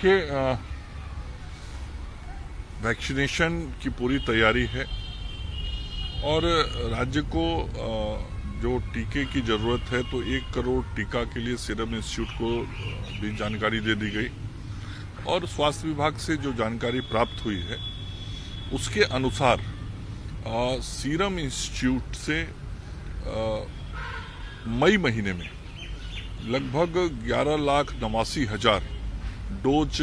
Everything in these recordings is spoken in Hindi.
देखिए, वैक्सीनेशन की पूरी तैयारी है और राज्य को जो टीके की ज़रूरत है तो 1 करोड़ टीका के लिए सीरम इंस्टीट्यूट को भी जानकारी दे दी गई और स्वास्थ्य विभाग से जो जानकारी प्राप्त हुई है उसके अनुसार सीरम इंस्टीट्यूट से मई महीने में लगभग 11,89,000 डोज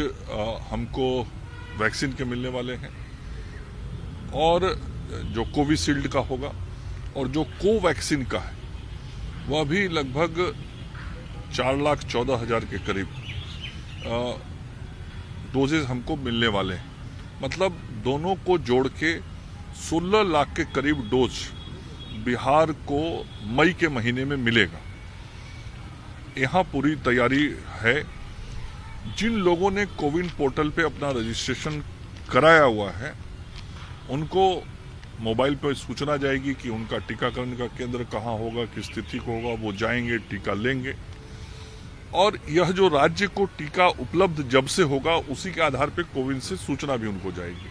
हमको वैक्सीन के मिलने वाले हैं और जो कोविशील्ड का होगा और जो कोवैक्सीन का है वह भी लगभग 4,14,000 के करीब डोजेज हमको मिलने वाले हैं। मतलब दोनों को जोड़ के 16 लाख के करीब डोज बिहार को मई के महीने में मिलेगा। यहाँ पूरी तैयारी है। जिन लोगों ने कोविन पोर्टल पे अपना रजिस्ट्रेशन कराया हुआ है उनको मोबाइल पर सूचना जाएगी कि उनका टीकाकरण का केंद्र कहाँ होगा, किस तिथि को होगा, वो जाएंगे, टीका लेंगे और यह जो राज्य को टीका उपलब्ध जब से होगा उसी के आधार पर कोविन से सूचना भी उनको जाएगी।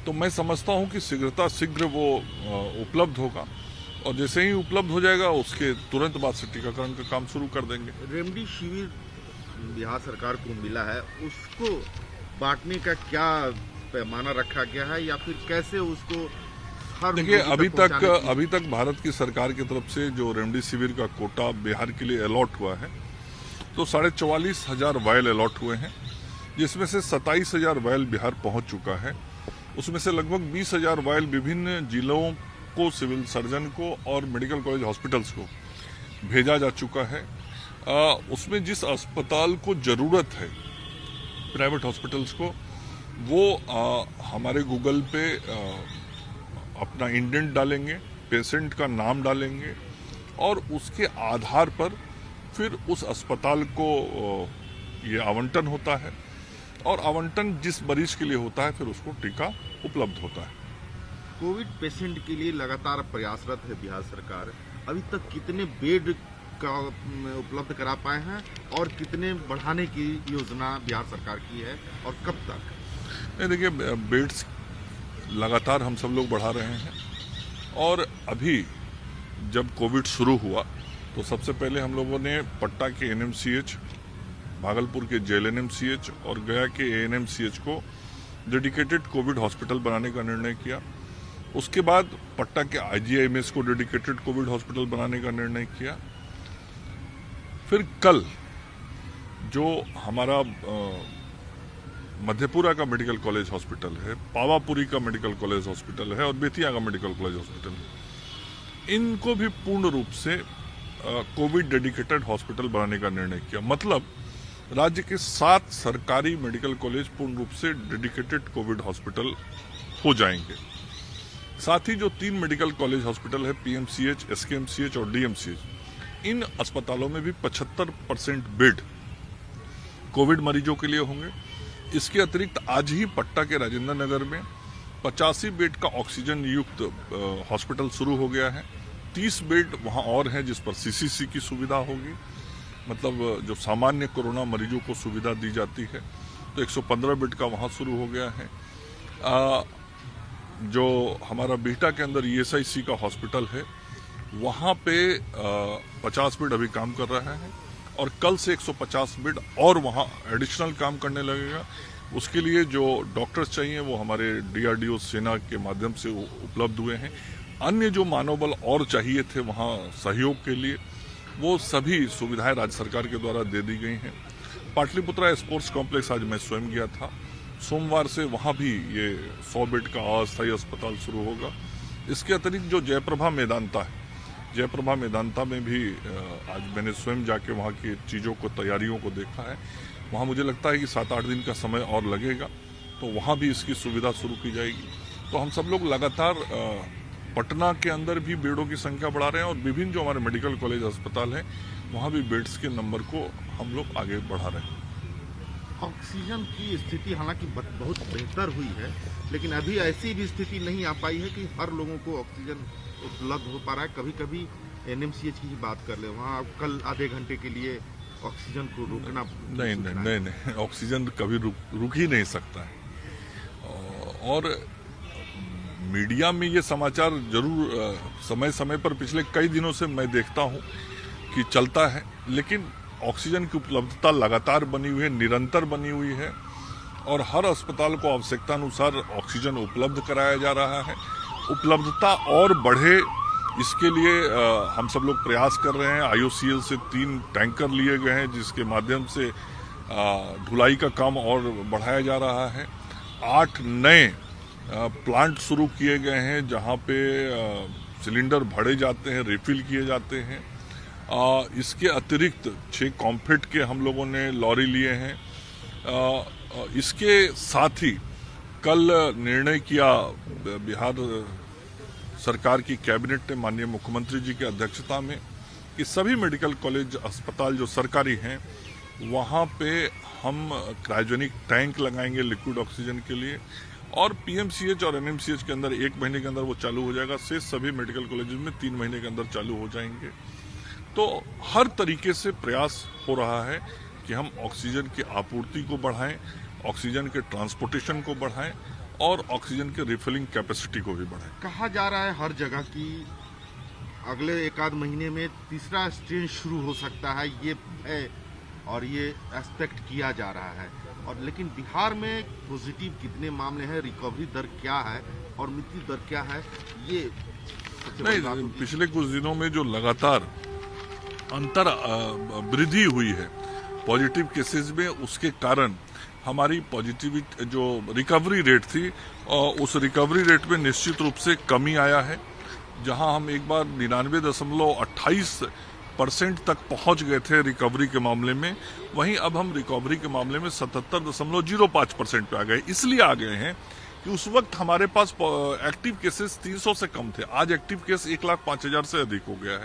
तो मैं समझता हूं कि शीघ्र वो उपलब्ध होगा और जैसे ही उपलब्ध हो जाएगा उसके तुरंत बाद से टीकाकरण का काम शुरू कर देंगे। रेमडेसिविर बिहार सरकार को मिला है, उसको बांटने का क्या पैमाना रखा गया है या फिर कैसे उसको हर देखिए, अभी तक भारत की सरकार की तरफ से जो रेमडेसिविर का कोटा बिहार के लिए अलॉट हुआ है तो 44,500 वायल अलॉट हुए हैं, जिसमें से 27,000 वायल बिहार पहुंच चुका है। उसमें से लगभग 20,000 वायल विभिन्न जिलों को, सिविल सर्जन को और मेडिकल कॉलेज हॉस्पिटल्स को भेजा जा चुका है। उसमें जिस अस्पताल को जरूरत है, प्राइवेट हॉस्पिटल्स को, वो हमारे गूगल पे अपना इंडेंट डालेंगे, पेशेंट का नाम डालेंगे और उसके आधार पर फिर उस अस्पताल को ये आवंटन होता है और आवंटन जिस मरीज के लिए होता है फिर उसको टीका उपलब्ध होता है। कोविड पेशेंट के लिए लगातार प्रयासरत है बिहार सरकार। अभी तक कितने बेड का उपलब्ध करा पाए हैं और कितने बढ़ाने की योजना बिहार सरकार की है और कब तक? देखिए, बेड्स लगातार हम सब लोग बढ़ा रहे हैं और अभी जब कोविड शुरू हुआ तो सबसे पहले हम लोगों ने पटना के एनएमसीएच, भागलपुर के जेएलएनएमसीएच और गया के एएनएमसीएच को डेडिकेटेड कोविड हॉस्पिटल बनाने का निर्णय किया। उसके बाद पटना के आईजीआईएमएस को डेडिकेटेड कोविड हॉस्पिटल बनाने का निर्णय किया। फिर कल जो हमारा मधेपुरा का मेडिकल कॉलेज हॉस्पिटल है, पावापुरी का मेडिकल कॉलेज हॉस्पिटल है और बेतिया का मेडिकल कॉलेज हॉस्पिटल है, इनको भी पूर्ण रूप से कोविड डेडिकेटेड हॉस्पिटल बनाने का निर्णय किया। मतलब राज्य के 7 सरकारी मेडिकल कॉलेज पूर्ण रूप से डेडिकेटेड कोविड हॉस्पिटल हो जाएंगे। साथ ही जो 3 मेडिकल कॉलेज हॉस्पिटल है, पीएमसीएच, एसकेएमसीएच और डीएमसीएच, इन अस्पतालों में भी 75% बेड कोविड मरीजों के लिए होंगे। इसके अतिरिक्त आज ही पटना के राजेंद्र नगर में 85 बेड का ऑक्सीजन युक्त हॉस्पिटल शुरू हो गया है। 30 बेड वहां और हैं जिस पर सीसीसी की सुविधा होगी, मतलब जो सामान्य कोरोना मरीजों को सुविधा दी जाती है। तो 115 बेड का वहां शुरू हो गया है। जो हमारा बिहटा के अंदर ईएसआईसी का हॉस्पिटल है वहां पे 50 बेड अभी काम कर रहा है और कल से 150 बेड और वहां एडिशनल काम करने लगेगा। उसके लिए जो डॉक्टर्स चाहिए वो हमारे डीआरडीओ सेना के माध्यम से उपलब्ध हुए हैं। अन्य जो मानव बल और चाहिए थे वहां सहयोग के लिए, वो सभी सुविधाएं राज्य सरकार के द्वारा दे दी गई हैं। पाटलिपुत्रा स्पोर्ट्स कॉम्प्लेक्स आज मैं स्वयं गया था। सोमवार से वहां भी ये 100 बेड का अस्थायी अस्पताल शुरू होगा। इसके अतिरिक्त जो जयप्रभा मैदानता है, जयप्रभा मैदानता में भी आज मैंने स्वयं जाके वहाँ की चीज़ों को, तैयारियों को देखा है। वहाँ मुझे लगता है कि 7-8 दिन का समय और लगेगा, तो वहाँ भी इसकी सुविधा शुरू की जाएगी। तो हम सब लोग लगातार पटना के अंदर भी बेडों की संख्या बढ़ा रहे हैं और विभिन्न जो हमारे मेडिकल कॉलेज अस्पताल हैं वहाँ भी बेड्स के नंबर को हम लोग आगे बढ़ा रहे हैं। ऑक्सीजन की स्थिति हालांकि बहुत बेहतर हुई है, लेकिन अभी ऐसी भी स्थिति नहीं आ पाई है कि हर लोगों को ऑक्सीजन उपलब्ध हो पा रहा है। कभी कभी एनएमसीएच की ही बात कर ले, वहाँ कल आधे घंटे के लिए ऑक्सीजन को रोकना नहीं नहीं नहीं नहीं, ऑक्सीजन कभी रुक ही नहीं सकता है। और मीडिया में ये समाचार जरूर समय समय पर पिछले कई दिनों से मैं देखता हूँ कि चलता है, लेकिन ऑक्सीजन की उपलब्धता लगातार बनी हुई है, निरंतर बनी हुई है और हर अस्पताल को आवश्यकता अनुसार ऑक्सीजन उपलब्ध कराया जा रहा है। उपलब्धता और बढ़े इसके लिए हम सब लोग प्रयास कर रहे हैं। IOCL से 3 टैंकर लिए गए हैं जिसके माध्यम से ढुलाई का काम और बढ़ाया जा रहा है। 8 नए प्लांट शुरू किए गए हैं जहां पे सिलेंडर भरे जाते हैं, रिफिल किए जाते हैं। इसके अतिरिक्त 6 कॉम्फिट के हम लोगों ने लॉरी लिए हैं। इसके साथ ही कल निर्णय किया बिहार सरकार की कैबिनेट ने माननीय मुख्यमंत्री जी की अध्यक्षता में कि सभी मेडिकल कॉलेज अस्पताल जो सरकारी हैं वहाँ पे हम क्रायोजेनिक टैंक लगाएंगे लिक्विड ऑक्सीजन के लिए, और PMCH और NMCH के अंदर 1 महीने के अंदर वो चालू हो जाएगा। से सभी मेडिकल कॉलेज में 3 महीने के अंदर चालू हो जाएंगे। तो हर तरीके से प्रयास हो रहा है कि हम ऑक्सीजन की आपूर्ति को बढ़ाएं, ऑक्सीजन के ट्रांसपोर्टेशन को बढ़ाएं और ऑक्सीजन के रिफिलिंग कैपेसिटी को भी बढ़ाएं। कहा जा रहा है हर जगह की अगले 1 आध महीने में तीसरा स्ट्रेन शुरू हो सकता है, ये है और ये एक्सपेक्ट किया जा रहा है। और लेकिन बिहार में पॉजिटिव कितने मामले हैं, रिकवरी दर क्या है और मृत्यु दर क्या है, ये नहीं, पिछले कुछ दिनों में जो लगातार वृद्धि हुई है पॉजिटिव केसेस में, उसके कारण हमारी पॉजिटिविटी जो रिकवरी रेट थी उस रिकवरी रेट में निश्चित रूप से कमी आया है। जहां हम एक बार 99.28% तक पहुंच गए थे रिकवरी के मामले में, वहीं अब हम रिकवरी के मामले में 77.05% पे आ गए। इसलिए आ गए हैं कि उस वक्त हमारे पास एक्टिव केसेस 300 से कम थे, आज एक्टिव केस 1,05,000 से अधिक हो गया है।